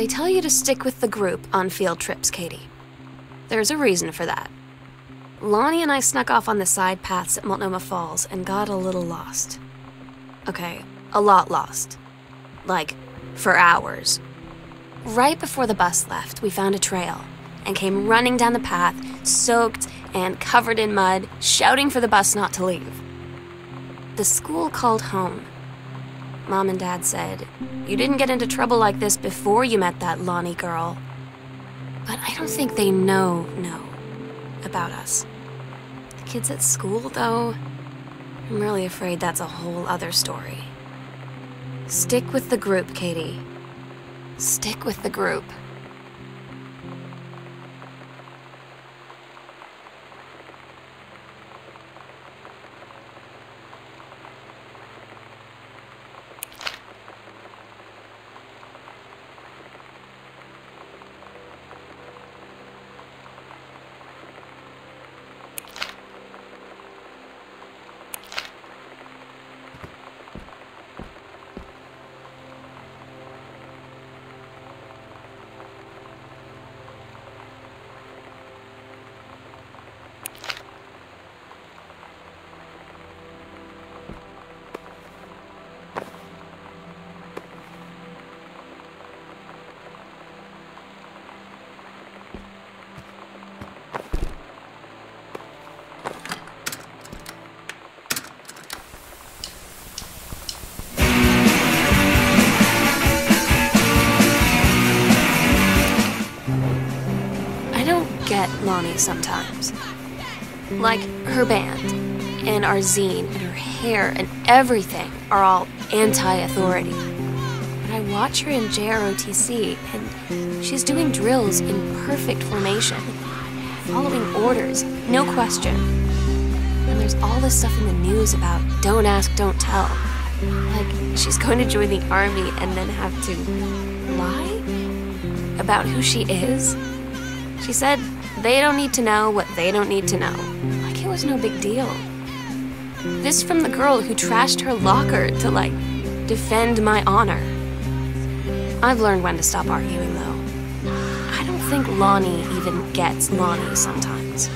They tell you to stick with the group on field trips, Katie. There's a reason for that. Lonnie and I snuck off on the side paths at Multnomah Falls and got a little lost. Okay, a lot lost. Like, for hours. Right before the bus left, we found a trail and came running down the path, soaked and covered in mud, shouting for the bus not to leave. The school called home. Mom and Dad said, "You didn't get into trouble like this before you met that Lonnie girl." But I don't think they know about us. The kids at school, though, I'm really afraid that's a whole other story. Stick with the group, Katie. Stick with the group. Lonnie sometimes. Like, her band, and our zine, and her hair, and everything are all anti-authority. But I watch her in JROTC, and she's doing drills in perfect formation, following orders, no question. And there's all this stuff in the news about don't ask, don't tell. Like, she's going to join the army and then have to lie about who she is. She said they don't need to know what they don't need to know. Like it was no big deal. This from the girl who trashed her locker to, like, defend my honor. I've learned when to stop arguing, though. I don't think Lonnie even gets Lonnie sometimes.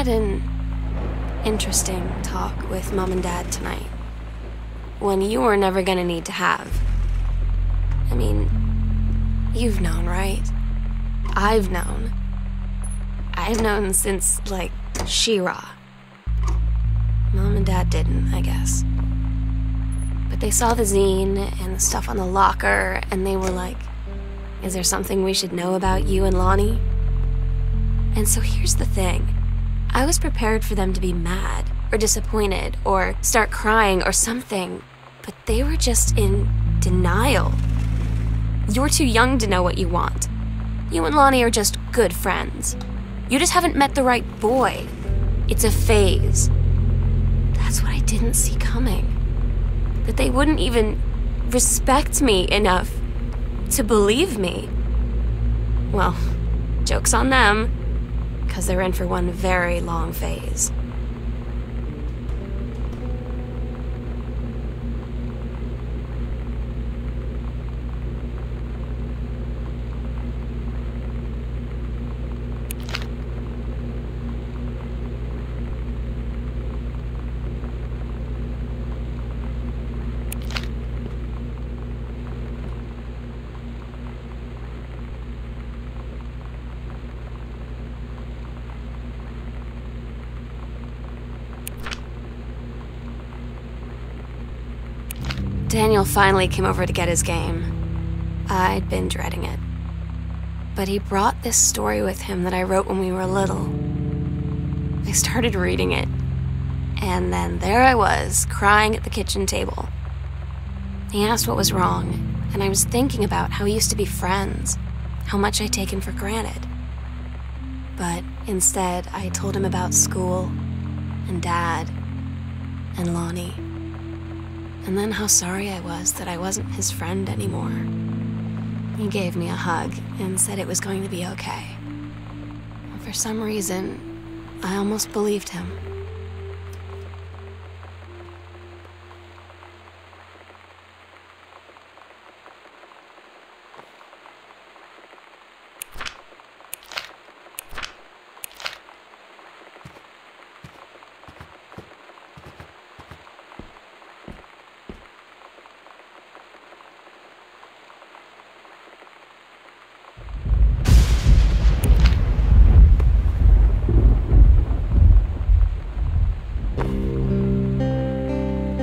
had an interesting talk with Mom and Dad tonight. One you were never gonna need to have. I mean, you've known, right? I've known. I've known since, like, She-Ra. Mom and Dad didn't, I guess. But they saw the zine and the stuff on the locker, and they were like, is there something we should know about you and Lonnie? And so here's the thing. I was prepared for them to be mad, or disappointed, or start crying, or something. But they were just in denial. You're too young to know what you want. You and Lonnie are just good friends. You just haven't met the right boy. It's a phase. That's what I didn't see coming. That they wouldn't even respect me enough to believe me. Well, joke's on them, because they're in for one very long phase. Daniel finally came over to get his game. I'd been dreading it. But he brought this story with him that I wrote when we were little. I started reading it, and then there I was, crying at the kitchen table. He asked what was wrong, and I was thinking about how we used to be friends, how much I'd taken for granted. But instead, I told him about school, and Dad, and Lonnie. And then how sorry I was that I wasn't his friend anymore. He gave me a hug and said it was going to be okay. For some reason, I almost believed him.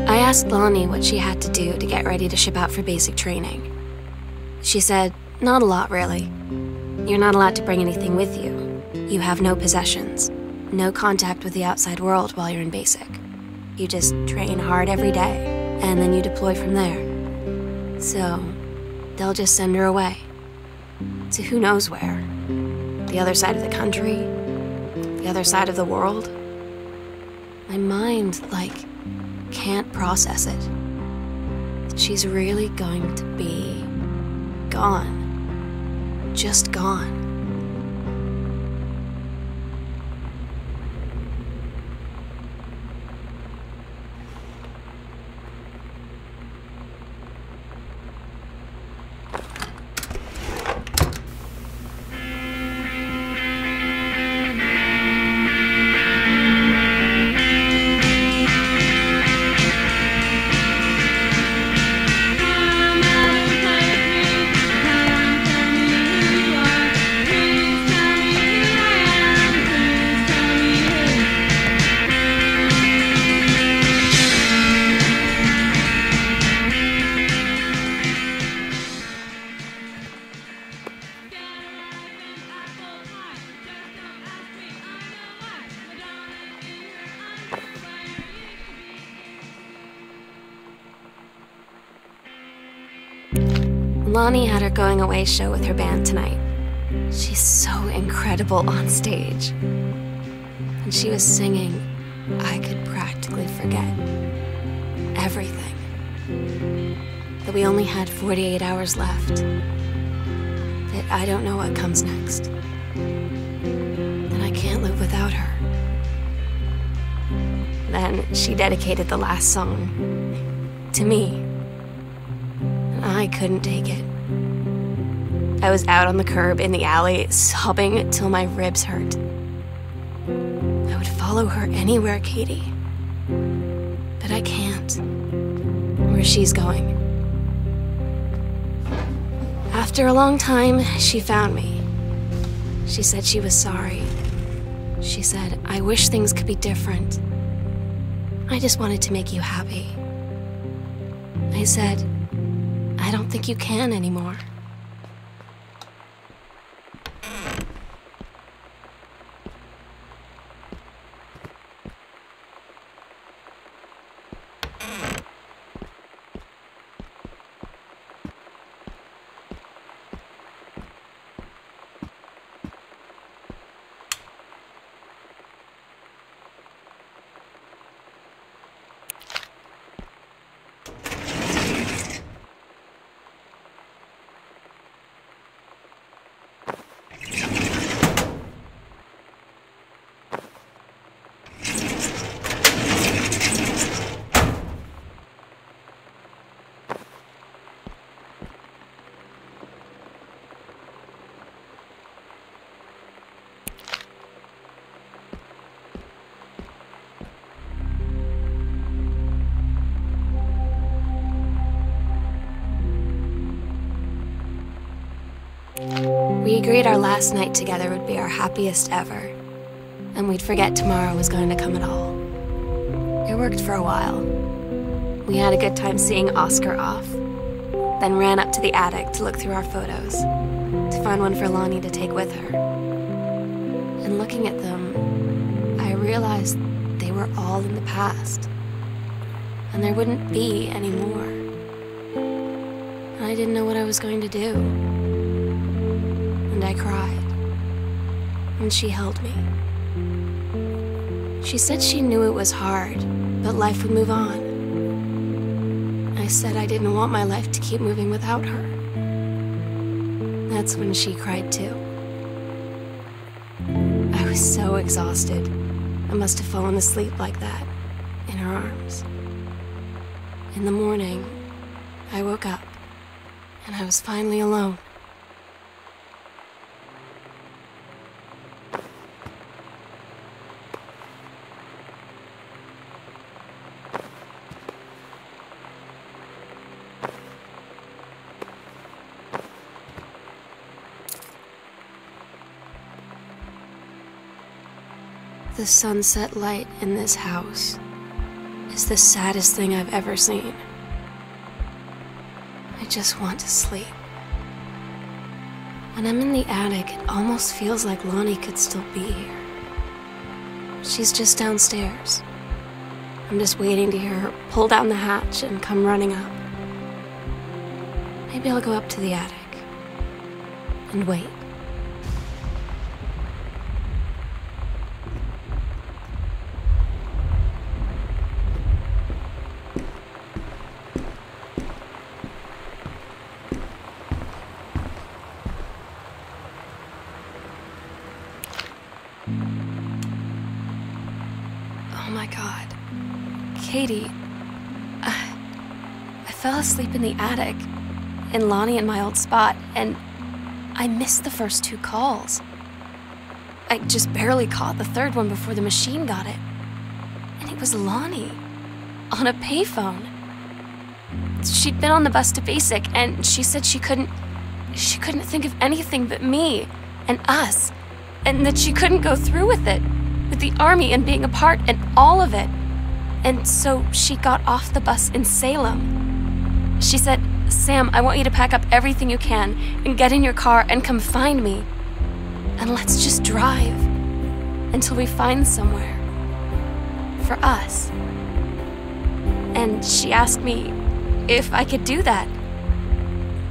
I asked Lonnie what she had to do to get ready to ship out for basic training. She said, not a lot, really. You're not allowed to bring anything with you. You have no possessions, no contact with the outside world while you're in basic. You just train hard every day, and then you deploy from there. So, they'll just send her away. To who knows where. The other side of the country? The other side of the world? My mind, can't process it. She's really going to be gone. Just gone. Lonnie had her going away show with her band tonight. She's so incredible on stage. And she was singing, I could practically forget everything. That we only had 48 hours left. That I don't know what comes next. That I can't live without her. Then she dedicated the last song to me. I couldn't take it. I was out on the curb in the alley, sobbing till my ribs hurt. I would follow her anywhere, Katie. But I can't. Where she's going. After a long time, she found me. She said she was sorry. She said, I wish things could be different. I just wanted to make you happy. I said, I don't think you can anymore. We agreed our last night together would be our happiest ever, and we'd forget tomorrow was going to come at all. It worked for a while. We had a good time seeing Oscar off, then ran up to the attic to look through our photos, to find one for Lonnie to take with her. And looking at them, I realized they were all in the past, and there wouldn't be any more. And I didn't know what I was going to do. And I cried, and she held me. She said she knew it was hard, but life would move on. I said I didn't want my life to keep moving without her. That's when she cried too. I was so exhausted. I must have fallen asleep like that, in her arms. In the morning, I woke up, and I was finally alone. The sunset light in this house is the saddest thing I've ever seen. I just want to sleep. When I'm in the attic, it almost feels like Lonnie could still be here. She's just downstairs. I'm just waiting to hear her pull down the hatch and come running up. Maybe I'll go up to the attic and wait. Oh my God. Katie, I fell asleep in the attic, in Lonnie in my old spot, and I missed the first 2 calls. I just barely caught the third one before the machine got it. And it was Lonnie, on a payphone. She'd been on the bus to Basic, and she said she couldn't think of anything but me and us, and that she couldn't go through with it, with the army and being apart and all of it. And so she got off the bus in Salem. She said, Sam, I want you to pack up everything you can and get in your car and come find me. And let's just drive until we find somewhere for us. And she asked me if I could do that.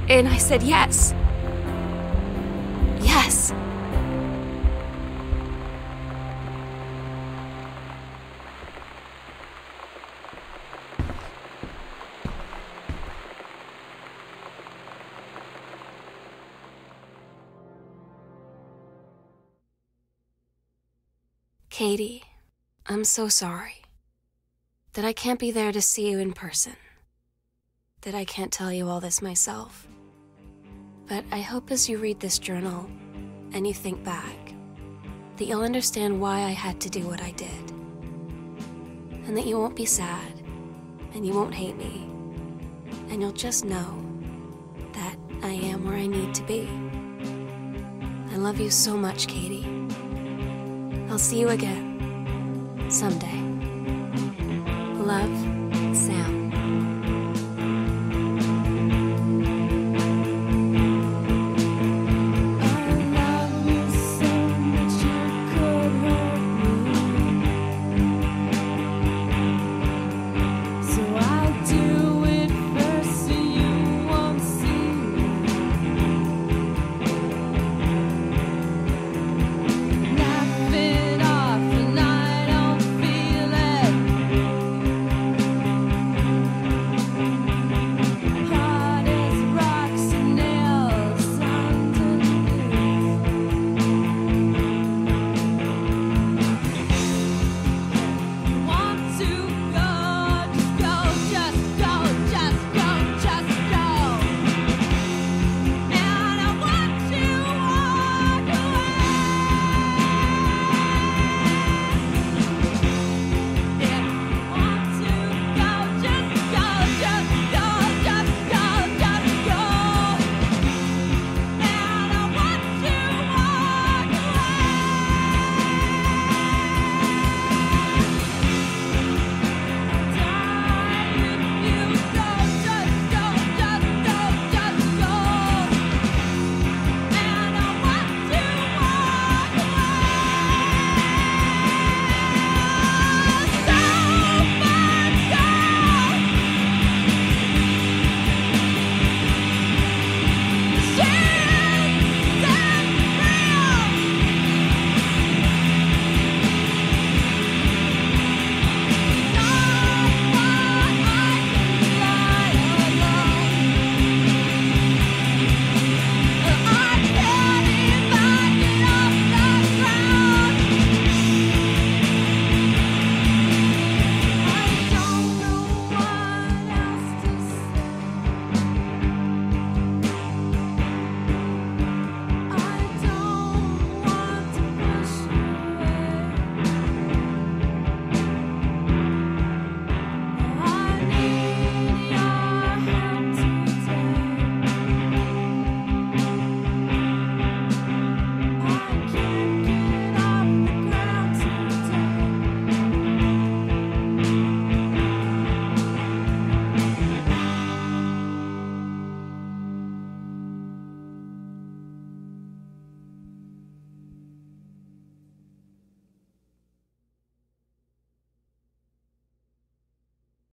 And I said yes. Yes. Katie, I'm so sorry that I can't be there to see you in person, that I can't tell you all this myself. But I hope as you read this journal and you think back, that you'll understand why I had to do what I did. And that you won't be sad, and you won't hate me, and you'll just know that I am where I need to be. I love you so much, Katie. I'll see you again, someday. Love,